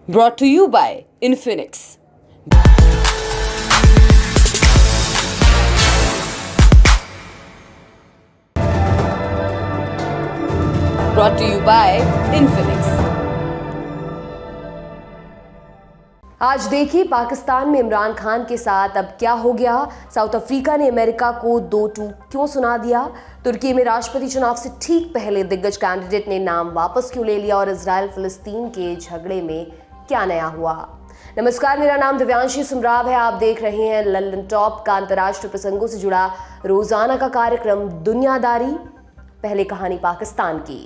Brought to you by Infinix. Brought to you by Infinix. आज देखिए पाकिस्तान में इमरान खान के साथ अब क्या हो गया। साउथ अफ्रीका ने अमेरिका को 2-2 क्यों सुना दिया। तुर्की में राष्ट्रपति चुनाव से ठीक पहले दिग्गज कैंडिडेट ने नाम वापस क्यों ले लिया और इजराइल फिलिस्तीन के झगड़े में क्या नया हुआ। नमस्कार, मेरा नाम दिव्यांशी सुमराव है। आप देख रहे हैं लंदन टॉप का अंतर्राष्ट्रीय प्रसंगों से जुड़ा रोजाना का कार्यक्रम दुनियादारी। पहले कहानी पाकिस्तान की।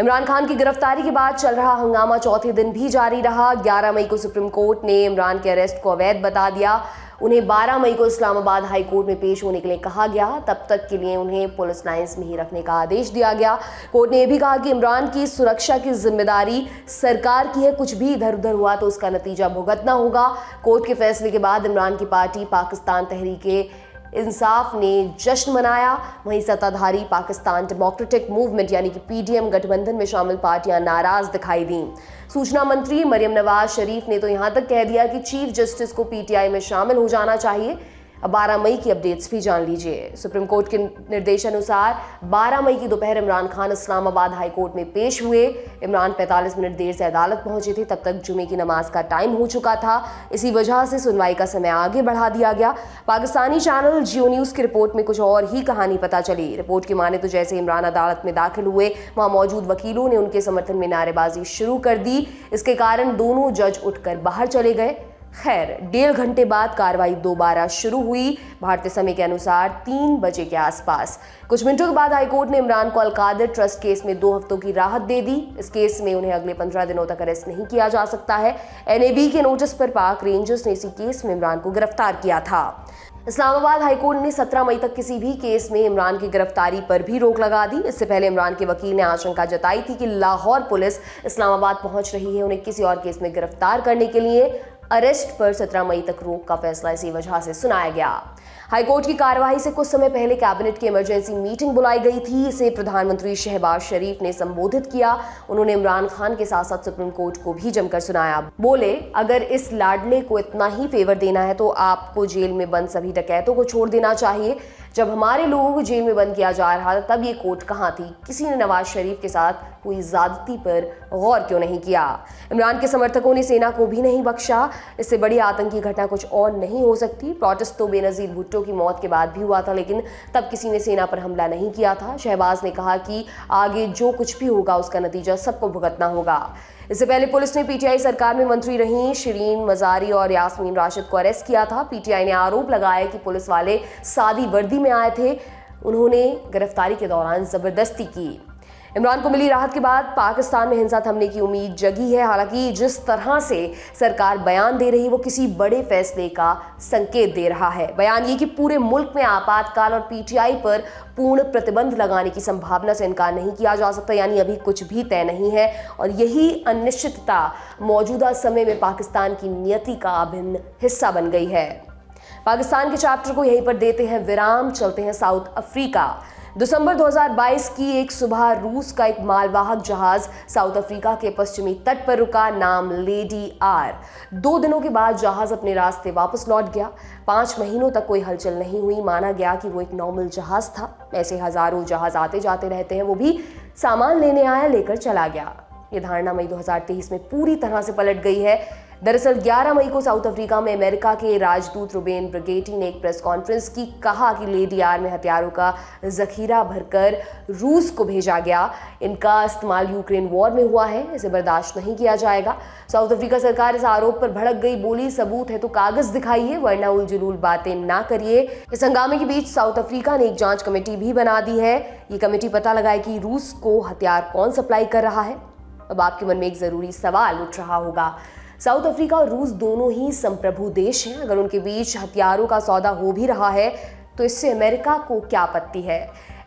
इमरान खान की गिरफ्तारी के बाद चल रहा हंगामा चौथे दिन भी जारी रहा। 11 मई को सुप्रीम कोर्ट ने इमरान के अरेस्ट को अवैध बता दिया। उन्हें 12 मई को इस्लामाबाद हाई कोर्ट में पेश होने के लिए कहा गया। तब तक के लिए उन्हें पुलिस लाइंस में ही रखने का आदेश दिया गया। कोर्ट ने यह भी कहा कि इमरान की सुरक्षा की जिम्मेदारी सरकार की है। कुछ भी इधर उधर हुआ तो उसका नतीजा भुगतना होगा। कोर्ट के फैसले के बाद इमरान की पार्टी पाकिस्तान तहरीक इंसाफ ने जश्न मनाया। वहीं सत्ताधारी पाकिस्तान डेमोक्रेटिक मूवमेंट यानी कि पीडीएम गठबंधन में शामिल पार्टियां नाराज दिखाई दी। सूचना मंत्री मरियम नवाज शरीफ ने तो यहां तक कह दिया कि चीफ जस्टिस को पीटीआई में शामिल हो जाना चाहिए। अब 12 मई की अपडेट्स भी जान लीजिए। सुप्रीम कोर्ट के निर्देशानुसार 12 मई की दोपहर इमरान खान इस्लामाबाद हाई कोर्ट में पेश हुए। इमरान 45 मिनट देर से अदालत पहुंचे थे। तब तक जुमे की नमाज का टाइम हो चुका था। इसी वजह से सुनवाई का समय आगे बढ़ा दिया गया। पाकिस्तानी चैनल जियो न्यूज़ की रिपोर्ट में कुछ और ही कहानी पता चली। रिपोर्ट की माने तो जैसे इमरान अदालत में दाखिल हुए, वहां मौजूद वकीलों ने उनके समर्थन में नारेबाजी शुरू कर दी। इसके कारण दोनों जज उठकर बाहर चले गए। खैर, 1.5 घंटे बाद कार्रवाई दोबारा शुरू हुई। भारतीय समय के अनुसार 3 बजे के आसपास। कुछ मिनटों के बाद हाईकोर्ट ने इमरान को अलकादिर ट्रस्ट केस में 2 हफ्तों की राहत दे दी। इस केस में उन्हें अगले 15 दिनों तक अरेस्ट नहीं किया जा सकता है। एनएबी के नोटिस पर पाक रेंजर्स ने इसी केस में इमरान को गिरफ्तार किया था। इस्लामाबाद हाईकोर्ट ने 17 मई तक किसी भी केस में इमरान की गिरफ्तारी पर भी रोक लगा दी। इससे पहले इमरान के वकील ने आशंका जताई थी कि लाहौर पुलिस इस्लामाबाद पहुंच रही है उन्हें किसी और केस में गिरफ्तार करने के लिए। अरेस्ट पर 17 मई तक रोक का फैसला इसी वजह से सुनाया गया। हाईकोर्ट की कार्यवाही से कुछ समय पहले कैबिनेट की इमरजेंसी मीटिंग बुलाई गई थी। इसे प्रधानमंत्री शहबाज शरीफ ने संबोधित किया। उन्होंने इमरान खान के साथ साथ सुप्रीम कोर्ट को भी जमकर सुनाया। बोले, अगर इस लाडले को इतना ही फेवर देना है तो आपको जेल में बंद सभी डकैतों को छोड़ देना चाहिए। जब हमारे लोगों को जेल में बंद किया जा रहा था तब ये कोर्ट कहाँ थी? किसी ने नवाज शरीफ के साथ हुई ज्यादती पर गौर क्यों नहीं किया? इमरान के समर्थकों ने सेना को भी नहीं बख्शा। इससे बड़ी आतंकी घटना कुछ और नहीं हो सकती। प्रोटेस्ट तो बेनजीर भुट्टो की मौत के बाद भी हुआ था, लेकिन तब किसी ने सेना पर हमला नहीं किया था। शहबाज ने कहा कि आगे जो कुछ भी होगा उसका नतीजा सबको भुगतना होगा। इससे पहले पुलिस ने पीटीआई सरकार में मंत्री रही शिरीन मजारी और यास्मीन राशिद को अरेस्ट किया था। पीटीआई ने आरोप लगाया कि पुलिस वाले सादी वर्दी में आए थे। उन्होंने गिरफ्तारी के दौरान जबरदस्ती की। इमरान को मिली राहत के बाद पाकिस्तान में हिंसा थमने की उम्मीद जगी है। हालांकि जिस तरह से सरकार बयान दे रही है वो किसी बड़े फैसले का संकेत दे रहा है। बयान ये कि पूरे मुल्क में आपातकाल और पीटीआई पर पूर्ण प्रतिबंध लगाने की संभावना से इनकार नहीं किया जा सकता, यानी अभी कुछ भी तय नहीं है। और यही अनिश्चितता मौजूदा समय में पाकिस्तान की नियति का अभिन्न हिस्सा बन गई है। पाकिस्तान के चैप्टर को यहीं पर देते हैं विराम, चलते हैं साउथ अफ्रीका। दिसंबर 2022 की एक सुबह रूस का एक मालवाहक जहाज साउथ अफ्रीका के पश्चिमी तट पर रुका, नाम लेडी आर। 2 दिनों के बाद जहाज अपने रास्ते वापस लौट गया। 5 महीनों तक कोई हलचल नहीं हुई। माना गया कि वो एक नॉर्मल जहाज था। ऐसे हजारों जहाज आते जाते रहते हैं, वो भी सामान लेने आया, लेकर चला गया। ये धारणा मई 2023 में पूरी तरह से पलट गई है। दरअसल 11 मई को साउथ अफ्रीका में अमेरिका के राजदूत रुबेन ब्रिगेटी ने एक प्रेस कॉन्फ्रेंस की। कहा कि लेडी आर में हथियारों का जखीरा भरकर रूस को भेजा गया। इनका इस्तेमाल यूक्रेन वॉर में हुआ है, इसे बर्दाश्त नहीं किया जाएगा। साउथ अफ्रीका सरकार इस आरोप पर भड़क गई। बोली, सबूत है तो कागज दिखाइए, वरना उलझुल बातें ना करिए। इस हंगामे के बीच साउथ अफ्रीका ने एक जांच कमेटी भी बना दी है। ये कमेटी पता लगाए कि रूस को हथियार कौन सप्लाई कर रहा है। अब आपके मन में एक जरूरी सवाल उठ रहा होगा, साउथ अफ्रीका और रूस दोनों ही संप्रभु देश हैं। अगर उनके बीच हथियारों का सौदा हो भी रहा है तो इससे अमेरिका को क्या आपत्ति है?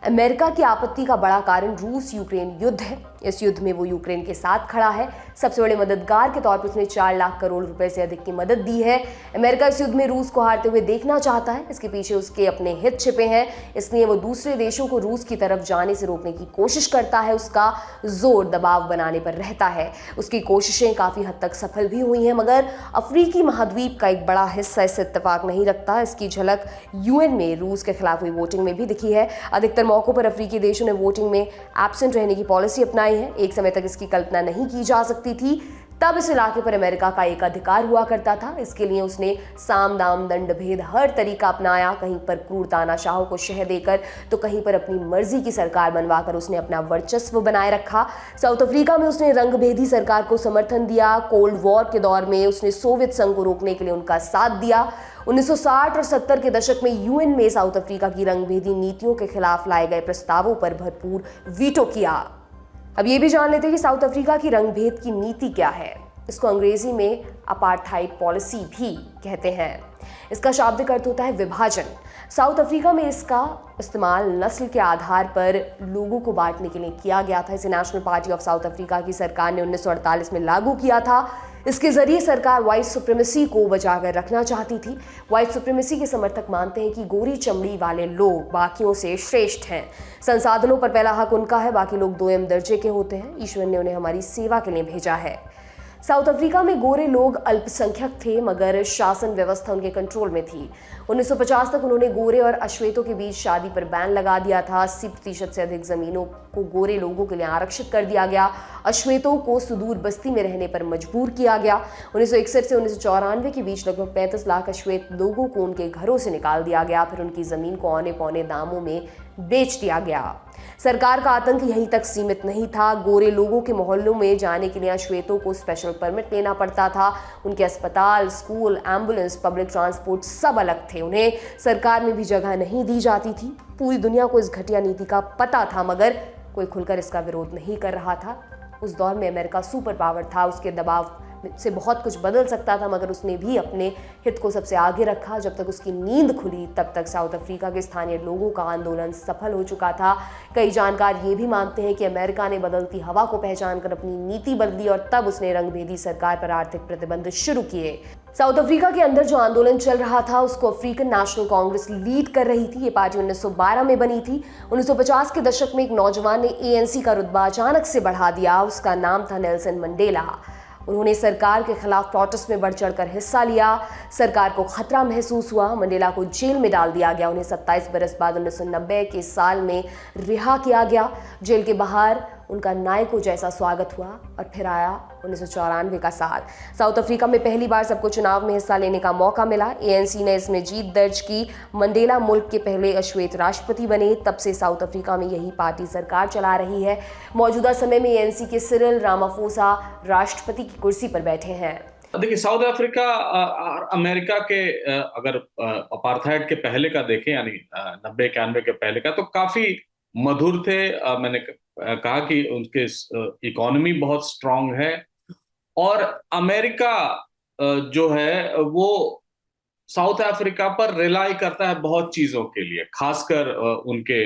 अमेरिका की आपत्ति का बड़ा कारण रूस यूक्रेन युद्ध है। इस युद्ध में वो यूक्रेन के साथ खड़ा है। सबसे बड़े मददगार के तौर पर उसने 4 लाख करोड़ रुपए से अधिक की मदद दी है। अमेरिका इस युद्ध में रूस को हारते हुए देखना चाहता है। इसके पीछे उसके अपने हित छिपे हैं, इसलिए वो दूसरे देशों को रूस की तरफ जाने से रोकने की कोशिश करता है। उसका जोर दबाव बनाने पर रहता है। उसकी कोशिशें काफी हद तक सफल भी हुई हैं, मगर अफ्रीकी महाद्वीप का एक बड़ा हिस्सा इससे इत्तेफाक नहीं रखता। इसकी झलक यूएन में रूस के खिलाफ हुई वोटिंग में भी दिखी है। अधिकतर मौकों पर अफ्रीकी देशों ने वोटिंग में एब्सेंट रहने की पॉलिसी अपनाई है। एक समय तक इसकी कल्पना नहीं की जा सकती थी, तब इस इलाके पर अमेरिका का एक अधिकार हुआ करता था। इसके लिए उसने साम दाम दंड भेद हर तरीका अपनाया। कहीं पर क्रूर तानाशाहों को शह देकर तो कहीं पर अपनी मर्जी की सरकार बनवाकर उसने अपना वर्चस्व बनाए रखा। साउथ अफ्रीका में उसने रंगभेदी सरकार को समर्थन दिया। कोल्ड वॉर के दौर में उसने सोवियत संघ को रोकने के लिए उनका साथ दिया। 1960 और 70 के दशक में यूएन में साउथ अफ्रीका की रंगभेदी नीतियों के खिलाफ लाए गए प्रस्तावों पर भरपूर वीटो किया। अब ये भी जान लेते हैं कि साउथ अफ्रीका की रंगभेद की नीति क्या है। इसको अंग्रेजी में अपार्थाइड पॉलिसी भी कहते हैं। इसका शाब्दिक अर्थ होता है विभाजन। साउथ अफ्रीका में इसका इस्तेमाल नस्ल के आधार पर लोगों को बांटने के लिए किया गया था। इसे national party of south Africa की सरकार ने 1948 में लागू किया था। इसके जरिए सरकार व्हाइट सुप्रीमेसी को बचाकर रखना चाहती थी। व्हाइट सुप्रीमेसी के समर्थक मानते हैं कि गोरी चमड़ी वाले लोग बाकियों से श्रेष्ठ हैं। संसाधनों पर पहला हक उनका है, बाकी लोग दोयम दर्जे के होते हैं। ईश्वर ने उन्हें हमारी सेवा के लिए भेजा है। साउथ अफ्रीका में गोरे लोग अल्पसंख्यक थे, मगर शासन व्यवस्था उनके कंट्रोल में थी। 1950 तक उन्होंने गोरे और अश्वेतों के बीच शादी पर बैन लगा दिया था। 80% से अधिक जमीनों को गोरे लोगों के लिए आरक्षित कर दिया गया। अश्वेतों को सुदूर बस्ती में रहने पर मजबूर किया गया। 1961 से 1994 के बीच लगभग 35 लाख अश्वेत लोगों को उनके घरों से निकाल दिया गया। फिर उनकी जमीन को औने पौने दामों में बेच दिया गया। सरकार का आतंक यहीं तक सीमित नहीं था। गोरे लोगों के मोहल्लों में जाने के लिए अश्वेतों को स्पेशल परमिट लेना पड़ता था। उनके अस्पताल, स्कूल, एम्बुलेंस, पब्लिक ट्रांसपोर्ट सब अलग थे। उन्हें सरकार में भी जगह नहीं दी जाती थी। पूरी दुनिया को इस घटिया नीति का पता था, मगर कोई खुलकर इसका विरोध नहीं कर रहा था। उस दौर में अमेरिका सुपर पावर था। उसके दबाव से बहुत कुछ बदल सकता था, मगर उसने भी अपने हित को सबसे आगे रखा। जब तक उसकी नींद खुली तब तक साउथ अफ्रीका के स्थानीय लोगों का आंदोलन सफल हो चुका था। कई जानकार ये भी मानते हैं कि अमेरिका ने बदलती हवा को पहचान कर अपनी नीति बदली और तब उसने रंगभेदी सरकार पर आर्थिक प्रतिबंध शुरू किए। साउथ अफ्रीका के अंदर जो आंदोलन चल रहा था उसको अफ्रीकन नेशनल कांग्रेस लीड कर रही थी। ये पार्टी 1912 में बनी थी। 1950 के दशक में एक नौजवान ने एएनसी का रुतबा अचानक से बढ़ा दिया। उसका नाम था नेल्सन मंडेला। उन्होंने सरकार के खिलाफ प्रोटेस्ट में बढ़ चढ़कर हिस्सा लिया। सरकार को खतरा महसूस हुआ। मंडेला को जेल में डाल दिया गया। उन्हें 27 बरस बाद 1990 के साल में रिहा किया गया। जेल के बाहर उनका नायकों जैसा स्वागत हुआ और फिर आया 1994 का साल। साउथ अफ्रीका में पहली बार सबको चुनाव में हिस्सा लेने का मौका मिला। एएनसी ने इसमें जीत दर्ज की। मंडेला मुल्क के पहले अश्वेत राष्ट्रपति बने। तब से साउथ अफ्रीका में यही पार्टी सरकार चला रही है। मौजूदा समय में एएनसी के सिरिल रामाफोसा राष्ट्रपति की कुर्सी पर बैठे हैं। देखिए, साउथ अफ्रीका अमेरिका के अगर अपार्थाइड के पहले का देखें, यानी 90-91 के पहले का, तो काफी मधुर थे। मैंने कहा कि उनके इकोनॉमी बहुत स्ट्रांग है और अमेरिका जो है वो साउथ अफ्रीका पर रिलाई करता है बहुत चीजों के लिए, खासकर उनके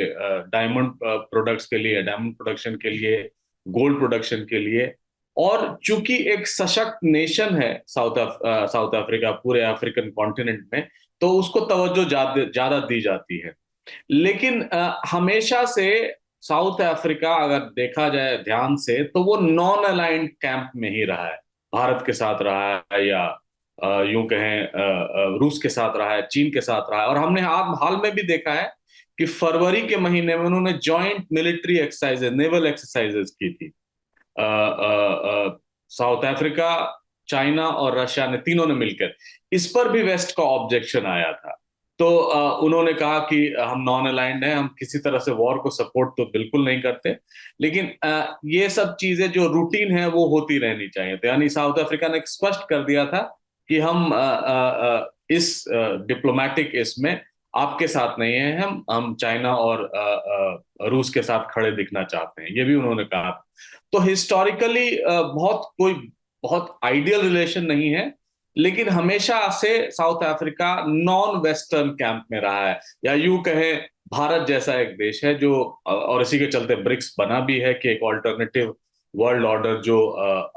डायमंड प्रोडक्ट्स के लिए, डायमंड प्रोडक्शन के लिए, गोल्ड प्रोडक्शन के लिए। और चूंकि एक सशक्त नेशन है साउथ अफ्रीका पूरे अफ्रीकन कॉन्टिनेंट में, तो उसको तवज्जो ज्यादा दी जाती है। लेकिन हमेशा से साउथ अफ्रीका अगर देखा जाए ध्यान से, तो वो नॉन अलाइंड कैंप में ही रहा है। भारत के साथ रहा है, या यूं कहें रूस के साथ रहा है, चीन के साथ रहा है। और हमने हाल में भी देखा है कि फरवरी के महीने में उन्होंने joint military exercises, naval exercises की थी। साउथ अफ्रीका, चाइना और रशिया ने, तीनों ने मिलकर। इस पर भी वेस्ट का ऑब्जेक्शन आया था। तो उन्होंने कहा कि हम नॉन अलाइंड हैं, हम किसी तरह से वॉर को सपोर्ट तो बिल्कुल नहीं करते, लेकिन ये सब चीजें जो रूटीन है वो होती रहनी चाहिए। तो यानी साउथ अफ्रीका ने स्पष्ट कर दिया था कि हम इस डिप्लोमेटिक इसमें आपके साथ नहीं है, हम चाइना और रूस के साथ खड़े दिखना चाहते हैं, ये भी उन्होंने कहा। तो हिस्टोरिकली बहुत आइडियल रिलेशन नहीं है, लेकिन हमेशा से south Africa non western camp में रहा है, या यूं कहें भारत जैसा एक देश है जो, और इसी के चलते ब्रिक्स बना भी है कि एक ऑल्टरनेटिव वर्ल्ड ऑर्डर जो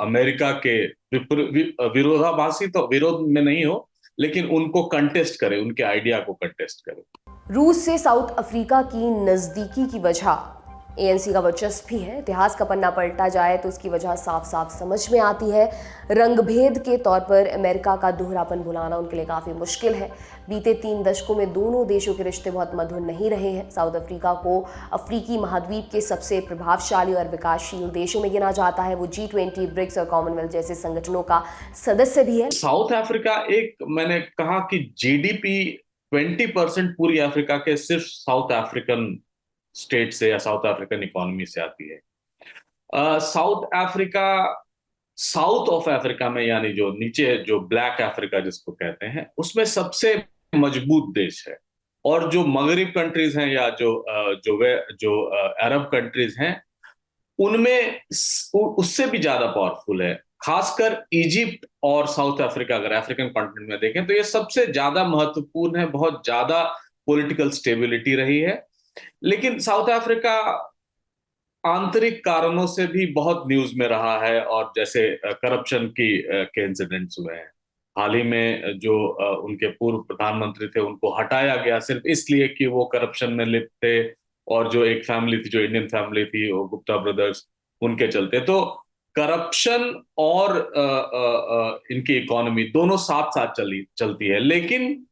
अमेरिका के विरोधाभासी तो विरोध में नहीं हो, लेकिन उनको कंटेस्ट करे, उनके आइडिया को कंटेस्ट करे। रूस से साउथ अफ्रीका की नज़दीकी की वजह एएनसी का वर्चस्व भी है। इतिहास का पन्ना पलटा जाए तो उसकी वजह साफ साफ समझ में आती है। रंगभेद के तौर पर अमेरिका का दोहरापन भुलाना उनके लिए काफ़ी मुश्किल है। बीते 3 दशकों में दोनों देशों के रिश्ते बहुत मधुर नहीं रहे हैं। साउथ अफ्रीका को अफ्रीकी महाद्वीप के सबसे प्रभावशाली और विकासशील देशों में गिना जाता है। वो G20, ब्रिक्स और कॉमनवेल्थ जैसे संगठनों का सदस्य भी है। साउथ अफ्रीका, एक मैंने कहा कि जीडीपी 20% पूरी अफ्रीका के सिर्फ साउथ अफ्रीकन स्टेट से या साउथ अफ्रीकन इकोनॉमी से आती है। South Africa, south of Africa में, यानी जो नीचे जो ब्लैक अफ्रीका जिसको कहते हैं, उसमें सबसे मजबूत देश है। और जो मगरिब कंट्रीज हैं या जो अरब कंट्रीज हैं, उनमें उससे भी ज्यादा पावरफुल है। खासकर इजिप्ट और साउथ अफ्रीका अगर अफ्रीकन कॉन्टिनेंट में देखें तो ये सबसे ज्यादा महत्वपूर्ण है। बहुत ज्यादा पॉलिटिकल स्टेबिलिटी रही है। लेकिन साउथ अफ्रीका आंतरिक कारणों से भी बहुत न्यूज में रहा है, और जैसे करप्शन के इंसिडेंट्स हुए हैं। हाल ही में जो उनके पूर्व प्रधानमंत्री थे उनको हटाया गया सिर्फ इसलिए कि वो करप्शन में लिप्त थे, और जो एक फैमिली थी, जो इंडियन फैमिली थी, वो गुप्ता ब्रदर्स, उनके चलते। तो करप्शन और इनकी इकोनॉमी दोनों साथ साथ चलती है। लेकिन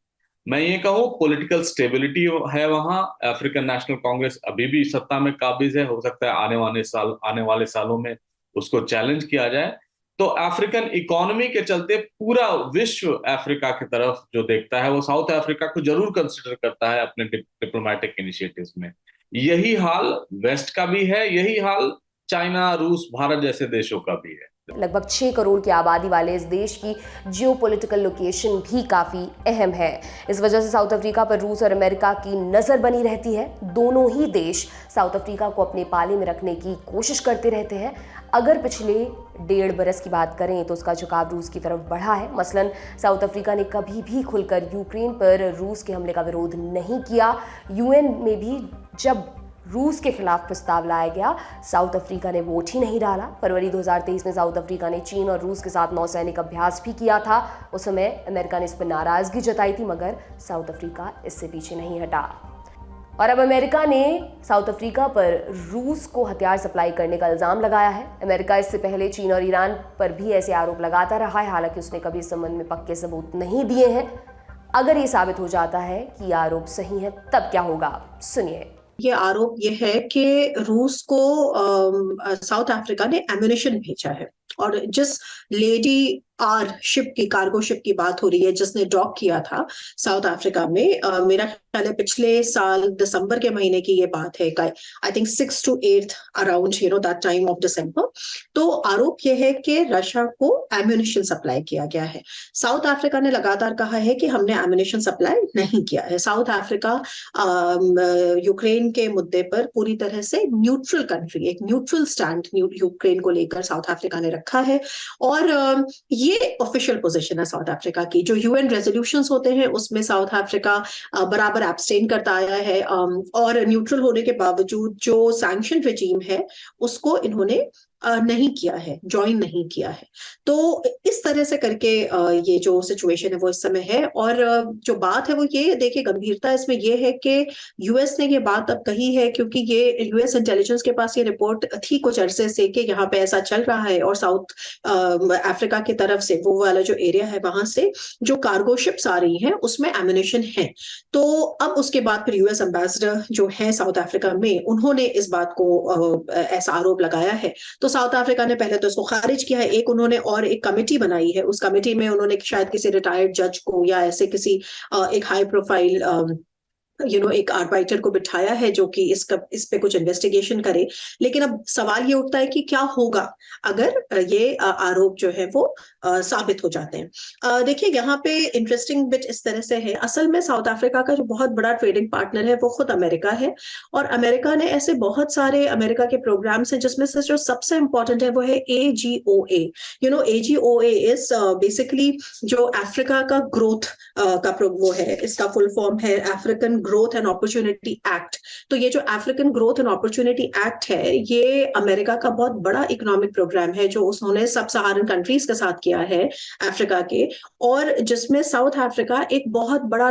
मैं ये कहूँ पॉलिटिकल स्टेबिलिटी है वहां। अफ्रीकन नेशनल कांग्रेस अभी भी सत्ता में काबिज है। हो सकता है आने वाले सालों में उसको चैलेंज किया जाए। तो अफ्रीकन इकोनॉमी के चलते पूरा विश्व अफ्रीका की तरफ जो देखता है, वो साउथ अफ्रीका को जरूर कंसिडर करता है अपने डिप्लोमेटिक इनिशिएटिव्स में। यही हाल वेस्ट का भी है, यही हाल चाइना, रूस, भारत जैसे देशों का भी है। लगभग 6 करोड़ की आबादी वाले इस देश की जियोपॉलिटिकल लोकेशन भी काफ़ी अहम है। इस वजह से साउथ अफ्रीका पर रूस और अमेरिका की नज़र बनी रहती है। दोनों ही देश साउथ अफ्रीका को अपने पाले में रखने की कोशिश करते रहते हैं। अगर पिछले 1.5 बरस की बात करें तो उसका झुकाव रूस की तरफ बढ़ा है। मसलन साउथ अफ्रीका ने कभी भी खुलकर यूक्रेन पर रूस के हमले का विरोध नहीं किया। यूएन में भी जब रूस के खिलाफ प्रस्ताव लाया गया, साउथ अफ्रीका ने वोट ही नहीं डाला। फरवरी 2023 में साउथ अफ्रीका ने चीन और रूस के साथ नौसैनिक अभ्यास भी किया था। उस समय अमेरिका ने इस पर नाराजगी जताई थी, मगर साउथ अफ्रीका इससे पीछे नहीं हटा। और अब अमेरिका ने साउथ अफ्रीका पर रूस को हथियार सप्लाई करने का इल्ज़ाम लगाया है। अमेरिका इससे पहले चीन और ईरान पर भी ऐसे आरोप लगाता रहा है, हालांकि उसने कभी इस संबंध में पक्के सबूत नहीं दिए हैं। अगर ये साबित हो जाता है कि ये आरोप सही है, तब क्या होगा, सुनिए। ये आरोप ये है कि रूस को साउथ अफ्रीका ने एम्युनिशन भेजा है, और जिस लेडी आर शिप की, कार्गो शिप की बात हो रही है जिसने डॉक किया था साउथ अफ्रीका में, मेरा ख्याल है पिछले साल दिसंबर के महीने की ये बात है, I think 6 to 8 around that time of December. तो आरोप ये है कि रशिया को एम्युनिशन सप्लाई किया गया है। साउथ अफ्रीका ने लगातार कहा है कि हमने एम्युनिशन सप्लाई नहीं किया है। साउथ अफ्रीका यूक्रेन के मुद्दे पर पूरी तरह से न्यूट्रल कंट्री, एक न्यूट्रल स्टैंड यूक्रेन को लेकर साउथ अफ्रीका ने रखा है। और ये ऑफिशियल पोजीशन है साउथ अफ्रीका की। जो यूएन रेजोल्यूशंस होते हैं उसमें साउथ अफ्रीका बराबर एब्सटेन करता आया है, और न्यूट्रल होने के बावजूद जो सैंक्शन रेजीम है उसको इन्होंने नहीं किया है, ज्वाइन नहीं किया है। तो इस तरह से करके ये जो सिचुएशन है वो इस समय है। और जो बात है वो ये देखिए, गंभीरता इसमें ये है कि यूएस ने ये बात अब कही है, क्योंकि ये यूएस इंटेलिजेंस के पास ये रिपोर्ट थी कुछ अरसे से कि यहाँ पे ऐसा चल रहा है, और साउथ अफ्रीका की तरफ से वो वाला जो एरिया है वहां से जो कार्गो शिप्स आ रही हैं उसमें एम्युनिशन है। तो अब उसके बाद फिर यूएस एम्बेसडर जो है साउथ अफ्रीका में, उन्होंने इस बात को ऐसा आरोप लगाया है। तो साउथ अफ्रीका ने पहले तो इसको खारिज किया है। एक उन्होंने और एक कमेटी बनाई है, उस कमेटी में उन्होंने शायद किसी रिटायर्ड जज को या ऐसे किसी एक हाई प्रोफाइल एक आर्बाइटर को बिठाया है जो कि इस पे कुछ इन्वेस्टिगेशन करे। लेकिन अब सवाल ये उठता है कि क्या होगा अगर ये आरोप जो है वो साबित हो जाते हैं। देखिए यहाँ पे इंटरेस्टिंग बिट इस तरह से है, असल में साउथ अफ्रीका का जो बहुत बड़ा ट्रेडिंग पार्टनर है वो खुद अमेरिका है, और अमेरिका ने ऐसे बहुत सारे अमेरिका के प्रोग्राम्स हैं जिसमें से जो सबसे इंपॉर्टेंट है वो है AGOA। AGOA इज बेसिकली जो अफ्रीका का ग्रोथ का वो है, इसका फुल फॉर्म है African growth and opportunity act. तो ये जो African growth and opportunity act है, ये अमेरिका का बहुत बड़ा इकोनॉमिक प्रोग्राम है जो उन्होंने सब सहारन कंट्रीज के साथ किया है अफ्रीका के, और जिसमें साउथ अफ्रीका एक बहुत बड़ा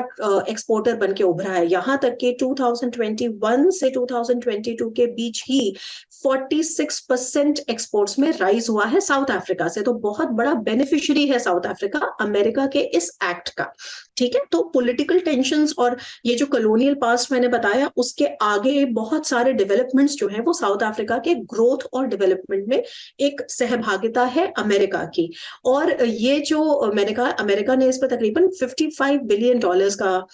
एक्सपोर्टर बन के उभरा है। यहाँ तक कि 2021 से 2022 के बीच ही 46% एक्सपोर्ट्स में राइज हुआ है साउथ अफ्रीका से। तो बहुत बड़ा बेनिफिशियरी है साउथ अफ्रीका अमेरिका के इस एक्ट का। ठीक है, तो पॉलिटिकल टेंशंस और ये जो कॉलोनियल पास्ट मैंने बताया, उसके आगे बहुत सारे डेवलपमेंट्स जो हैं वो साउथ अफ्रीका के ग्रोथ और डेवलपमेंट में एक सहभागिता है अमेरिका की। और ये जो मैंने कहा, अमेरिका ने इस पर तकरीबन $55 बिलियन का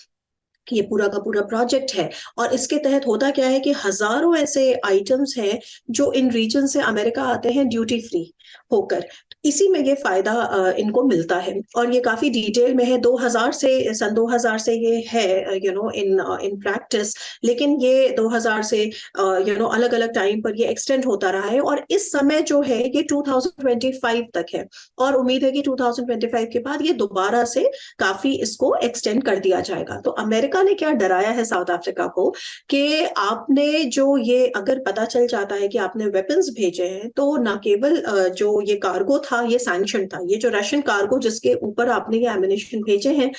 ये पूरा का पूरा प्रोजेक्ट है। और इसके तहत होता क्या है कि हजारों ऐसे आइटम्स हैं जो इन रीजन से अमेरिका आते हैं ड्यूटी फ्री होकर, इसी में ये फायदा इनको मिलता है। और ये काफी डिटेल में है, सन 2000 से ये है इन प्रैक्टिस, लेकिन ये 2000 से अलग अलग टाइम पर ये एक्सटेंड होता रहा है। और इस समय जो है ये 2025 तक है, और उम्मीद है कि 2025 के बाद ये दोबारा से काफी इसको एक्सटेंड कर दिया जाएगा। तो अमेरिका ने क्या डराया है साउथ अफ्रीका को कि आपने जो ये अगर पता चल जाता है कि आपने वेपन्स भेजे हैं, तो न केवल जो ये कार्गो था ये सैंक्शन था, ये जो रशियन कार्गो जिसके ऊपर आपने ये एमिनेशन भेजे हैं,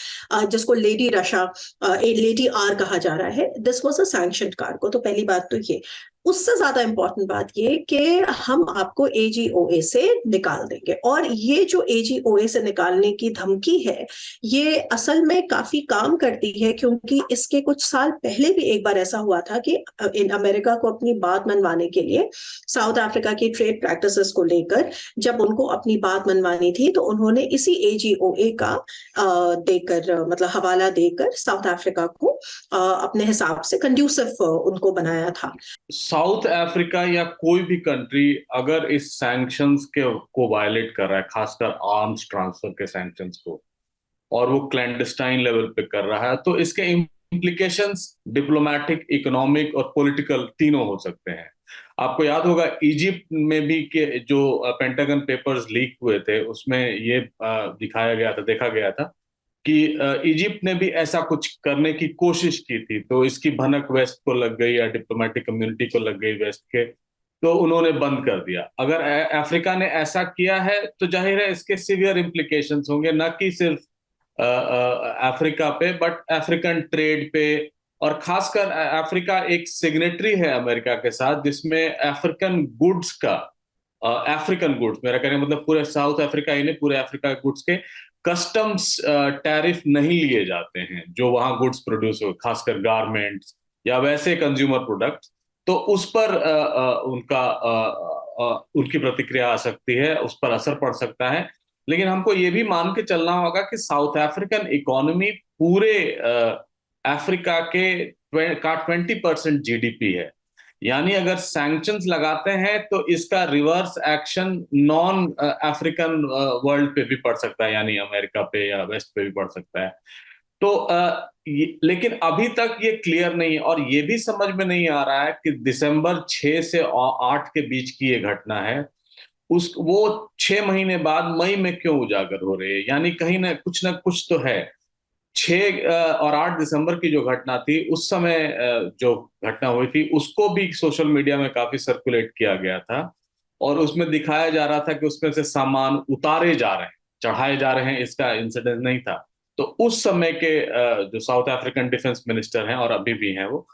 जिसको लेडी आर कहा जा रहा है, this was a sanctioned cargo. तो पहली बात तो ये। उससे ज्यादा इंपॉर्टेंट बात ये कि हम आपको AGOA से निकाल देंगे। और ये जो AGOA से निकालने की धमकी है, ये असल में काफी काम करती है, क्योंकि इसके कुछ साल पहले भी एक बार ऐसा हुआ था कि इन अमेरिका को अपनी बात मनवाने के लिए साउथ अफ्रीका की ट्रेड प्रैक्टिसेस को लेकर जब उनको अपनी बात मनवानी थी, तो उन्होंने इसी AGOA का मतलब हवाला देकर साउथ अफ्रीका को अपने हिसाब से कंड्यूसिव उनको बनाया था। साउथ अफ्रीका या कोई भी कंट्री अगर इस सैंक्शंस को वायलेट कर रहा है, खासकर आर्म्स ट्रांसफर के सैंक्शंस को, और वो क्लैंडस्टाइन लेवल पे कर रहा है, तो इसके इम्प्लीकेशंस डिप्लोमेटिक, इकोनॉमिक और पॉलिटिकल तीनों हो सकते हैं। आपको याद होगा इजिप्ट में भी के जो पेंटागन पेपर्स लीक हुए थे, उसमें ये देखा गया था कि इजिप्ट ने भी ऐसा कुछ करने की कोशिश की थी, तो इसकी भनक वेस्ट को लग गई या डिप्लोमेटिक कम्युनिटी को लग गई वेस्ट के, तो उन्होंने बंद कर दिया। अगर अफ्रीका ने ऐसा किया है तो जाहिर है इसके सीवियर इम्प्लीकेशंस होंगे, न कि सिर्फ अफ्रीका पे बट अफ्रीकन ट्रेड पे। और खासकर अफ्रीका एक सिग्नेटरी है अमेरिका के साथ, जिसमें अफ्रीकन गुड्स मेरा कहने मतलब पूरे साउथ अफ्रीका ही नहीं, पूरे अफ्रीका के गुड्स के कस्टम्स टैरिफ नहीं लिए जाते हैं जो वहां गुड्स प्रोड्यूस हो, खासकर गारमेंट्स या वैसे कंज्यूमर प्रोडक्ट्स। तो उस पर उनकी प्रतिक्रिया आ सकती है, उस पर असर पड़ सकता है। लेकिन हमको ये भी मान के चलना होगा कि साउथ अफ्रीकन इकोनॉमी पूरे अफ्रीका का 20% GDP है। यानी अगर सैंक्शंस लगाते हैं तो इसका reverse action non African world पे भी पड़ सकता है, यानी अमेरिका पे या वेस्ट पे भी पड़ सकता है। तो लेकिन अभी तक ये क्लियर नहीं है, और ये भी समझ में नहीं आ रहा है कि दिसंबर 6 से 8 के बीच की ये घटना है, वो 6 महीने बाद मई में क्यों उजागर हो रही है। यानी कहीं ना कुछ तो है। 6 और 8 दिसंबर की जो घटना थी, उस समय जो घटना हुई थी उसको भी सोशल मीडिया में काफी सर्कुलेट किया गया था, और उसमें दिखाया जा रहा था कि उसमें से सामान उतारे जा रहे हैं, चढ़ाए जा रहे हैं, इसका इंसिडेंट नहीं था। तो उस समय के जो साउथ अफ्रीकन डिफेंस मिनिस्टर हैं और अभी भी हैं वो,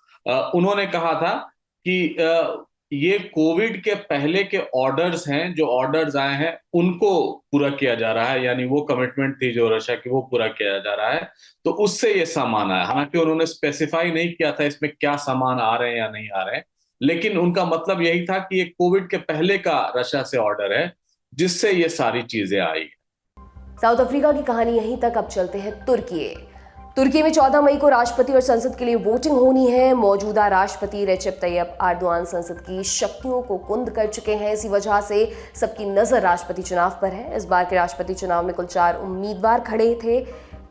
उन्होंने कहा था कि ये कोविड के पहले के ऑर्डर्स हैं, जो ऑर्डर्स आए हैं उनको पूरा किया जा रहा है, यानी वो कमिटमेंट थी जो रशिया की, वो पूरा किया जा रहा है। तो उससे ये सामान आया। हालांकि उन्होंने स्पेसिफाई नहीं किया था इसमें क्या सामान आ रहे हैं या नहीं आ रहे हैं, लेकिन उनका मतलब यही था कि ये कोविड के पहले का रशिया से ऑर्डर है जिससे ये सारी चीजें आई। साउथ अफ्रीका की कहानी यहीं तक। अब चलते हैं तुर्की में 14 मई को राष्ट्रपति और संसद के लिए वोटिंग होनी है। मौजूदा राष्ट्रपति रेसेप तैयप एर्दोगान संसद की शक्तियों को कुंद कर चुके हैं। इसी वजह से सबकी नजर राष्ट्रपति चुनाव पर है। इस बार के राष्ट्रपति चुनाव में कुल 4 उम्मीदवार खड़े थे।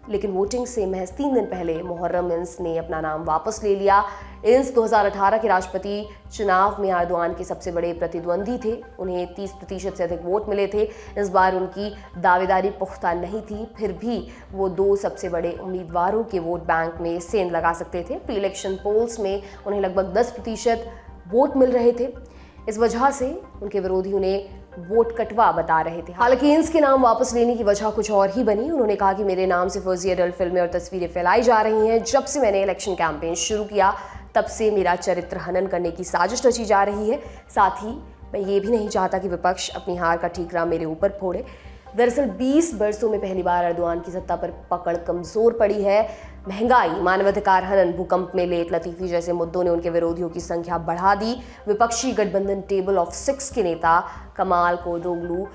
लेकिन वोटिंग से महज 3 दिन पहले मुहर्रम इंस ने अपना नाम वापस ले लिया। इंस 2018 के राष्ट्रपति चुनाव में एर्दोआन के सबसे बड़े प्रतिद्वंदी थे। उन्हें 30% से अधिक वोट मिले थे। इस बार उनकी दावेदारी पुख्ता नहीं थी, फिर भी वो 2 सबसे बड़े उम्मीदवारों के वोट बैंक में सेंध लगा सकते थे। प्री इलेक्शन पोल्स में उन्हें लगभग 10% वोट मिल रहे थे। इस वजह से उनके विरोधी उन्हें वोट कटवा बता रहे थे। हालांकि इंस के नाम वापस लेने की वजह कुछ और ही बनी। उन्होंने कहा कि मेरे नाम से फर्जी एडल्ट फिल्में और तस्वीरें फैलाई जा रही हैं। जब से मैंने इलेक्शन कैंपेन शुरू किया तब से मेरा चरित्र हनन करने की साजिश रची जा रही है। साथ ही मैं ये भी नहीं चाहता कि विपक्ष अपनी हार का ठीकरा मेरे ऊपर फोड़े। दरअसल 20 वर्षों में पहली बार एर्दोआन की सत्ता पर पकड़ कमजोर पड़ी है। महंगाई, मानवाधिकार हनन, भूकंप में लेट लतीफी जैसे मुद्दों ने उनके विरोधियों की संख्या बढ़ा दी। विपक्षी गठबंधन टेबल ऑफ 6 के नेता कमाल कोडोगलू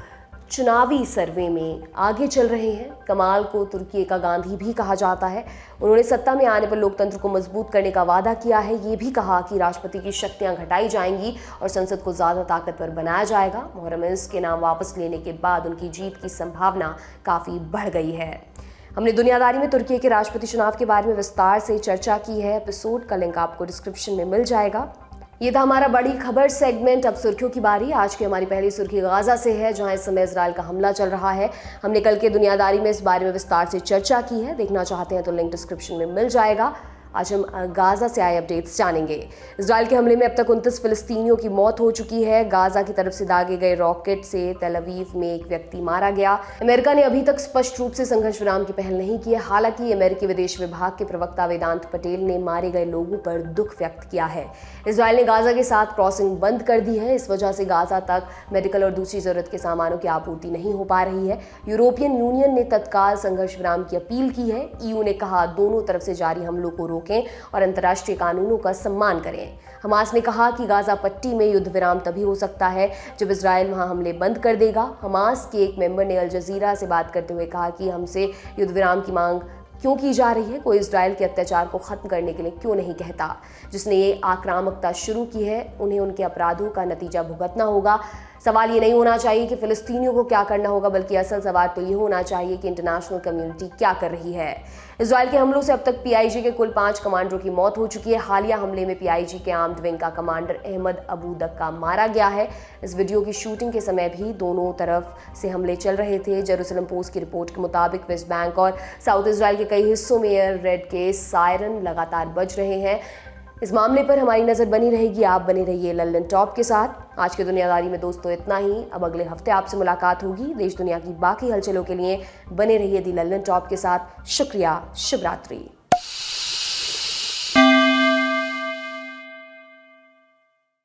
चुनावी सर्वे में आगे चल रहे हैं। कमाल को तुर्की का गांधी भी कहा जाता है। उन्होंने सत्ता में आने पर लोकतंत्र को मजबूत करने का वादा किया है। ये भी कहा कि राष्ट्रपति की शक्तियां घटाई जाएंगी और संसद को ज्यादा ताकतवर बनाया जाएगा। मुहर्रम इंस के नाम वापस लेने के बाद उनकी जीत की संभावना काफी बढ़ गई है। हमने दुनियादारी में तुर्की के राष्ट्रपति चुनाव के बारे में विस्तार से चर्चा की है। एपिसोड का लिंक आपको डिस्क्रिप्शन में मिल जाएगा। ये था हमारा बड़ी खबर सेगमेंट। अब सुर्खियों की बारी। आज की हमारी पहली सुर्खी गाजा से है, जहां इस समय इजराइल का हमला चल रहा है। हमने कल के दुनियादारी में इस बारे में विस्तार से चर्चा की है। देखना चाहते हैं तो लिंक डिस्क्रिप्शन में मिल जाएगा। आज हम गाजा से आए अपडेट्स जानेंगे। इजराइल के हमले में अब तक 29 फिलिस्तीनियों की मौत हो चुकी है। गाजा की तरफ से दागे गए रॉकेट से तेल अवीव में एक व्यक्ति मारा गया। अमेरिका ने अभी तक स्पष्ट रूप से संघर्ष विराम की पहल नहीं की है। हालांकि अमेरिकी विदेश विभाग के प्रवक्ता वेदांत पटेल ने मारे गए लोगों पर दुख व्यक्त किया है। इजराइल ने गाजा के साथ क्रॉसिंग बंद कर दी है। इस वजह से गाजा तक मेडिकल और दूसरी जरूरत के सामानों की आपूर्ति नहीं हो पा रही है। यूरोपियन यूनियन ने तत्काल संघर्ष विराम की अपील की है। ईयू ने कहा दोनों तरफ से जारी हमलों को रोकें और अंतर्राष्ट्रीय कानूनों का सम्मान करें। हमास ने कहा कि गाजा पट्टी में युद्ध विराम तभी हो सकता है जब इजराइल वहां हमले बंद कर देगा। हमास के एक मेंबर ने अल जजीरा से बात करते हुए कहा कि हमसे युद्ध विराम की मांग क्यों की जा रही है, कोई इजराइल के अत्याचार को खत्म करने के लिए क्यों नहीं कहता। जिसने ये आक्रामकता शुरू की है उन्हें उनके अपराधों का नतीजा भुगतना होगा। सवाल ये नहीं होना चाहिए कि फिलिस्तीनियों को क्या करना होगा, बल्कि असल सवाल तो ये होना चाहिए कि इंटरनेशनल कम्युनिटी क्या कर रही है। इजराइल के हमलों से अब तक पीआईजी के कुल 5 कमांडरों की मौत हो चुकी है। हालिया हमले में पीआईजी के आर्म्ड विंग का कमांडर अहमद अबू दक्का मारा गया है। इस वीडियो की शूटिंग के समय भी दोनों तरफ से हमले चल रहे थे। जेरूसलम पोस्ट की रिपोर्ट के मुताबिक वेस्ट बैंक और साउथ इजराइल के कई हिस्सों में एयर रेड के सायरन लगातार बज रहे हैं। इस मामले पर हमारी नजर बनी रहेगी। आप बने रहिए लल्लन टॉप के साथ। आज की दुनियादारी में दोस्तों इतना ही। अब अगले हफ्ते आपसे मुलाकात होगी। देश दुनिया की बाकी हलचलों के लिए बने रहिए दी लल्लन टॉप के साथ। शुक्रिया। शुभ रात्रि।